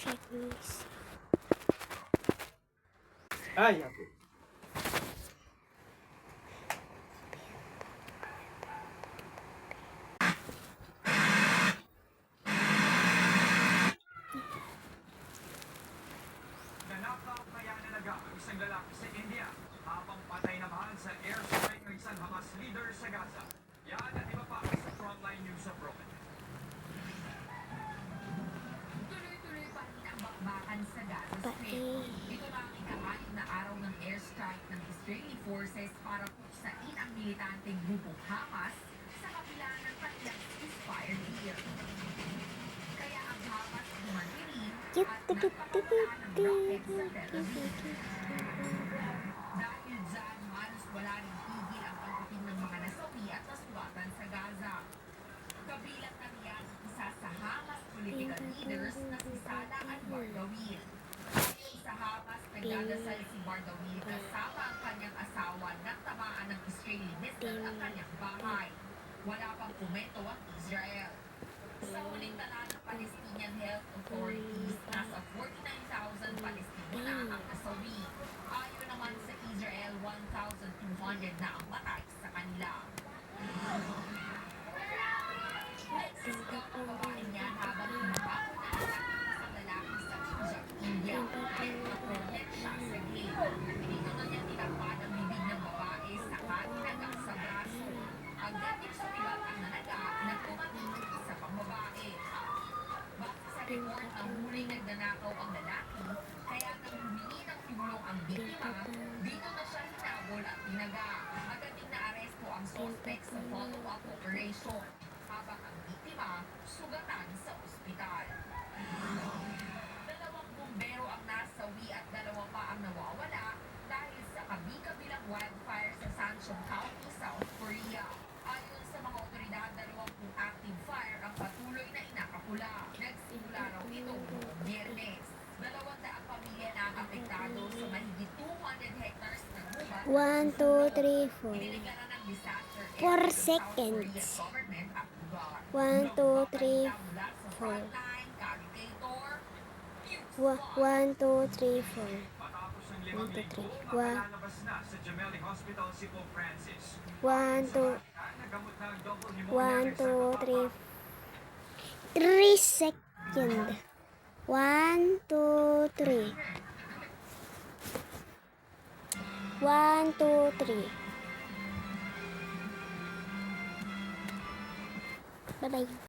checklist. Ay, ako. Nanakaw kaya nalaga ang isang lalaki sa India habang patay na bahan sa airstrike ng isang Hamas leader sa Gaza. Yan at iba pa sa Frontline News Abroad. Tuloy-tuloy pa rin ang bakbakan sa Gaza Strip. Pati. Ito na ang ika-6 na araw ng airstrike ng Israeli forces para puksain ang militanteng grupong Hamas sa kabila ng kanilang ceasefire deal. Kaya ang Hamas bumantili at nagpapawala ng rockets sa Tel Aviv. Dahil dyan, halos wala rin tigil ang pagdating ng mga nasawi at nasugatan sa Gaza. Kabilang na riyan ang isa sa Hamas political leaders na si Salah al-Bardawil. Ayon sa Hamas, nagdadasal si Bardawil kasama ang kanyang asawa nang tamaan ng Israeli missile ang kanyang bahay. Wala pang komento ang Israel. Sa huling tala ng Palestinian Health Authorities, nasa 49,000 Palestino na ang nasawi. Ayon naman sa Israel, 1,200 na ang patay sa kanila. Nagsisigaw ang babaeng yan habang kumakaw na ang isang lalaki sa Chujar, India. Nagpaproblem siya sa gate. Dito na niya tinakpan ang bibig ng babae sa kaninaga sa braso. Agad din sumibat ang nanaga na tumating ang isa pang babae. Base sa report, ang huling nagnanakaw ang lalaki, kaya nang humingi ng tulong ang biktima, dito na siya hinabol at tinaga. Agad din naaresto ang suspect sa follow-up operation, habang ang biktima sugatan sa ospital. Dalawang bumbero ang nasawi at dalawa pa ang nawawala dahil sa kabi-kabilang wildfire sa Sancheong County, South Korea. Ayon sa mga otoridad, 20 active fire ang patuloy na inakapula. Nagsimula raw ito noong Biyernes. 200 pamilya na ang apektado sa mahigit 200 hectares ng gubat. 1, 2, 3, 4. Inilagyan na ng disaster 4 area ng South seconds. Korean government at lugar. 1, 2, 3, Mula sa 4. frontline, Navigator, News 1, 2, 3, 4. Matapos ng 5 1, 2, linggo, 3. makalalabas na sa Gemelli Hospital si Pope Francis. 1, 2, Nagamot na ang double 1, pneumonia 2, 3. 3 second. 1, 2, 3. 1, 2, 3. Bye-bye.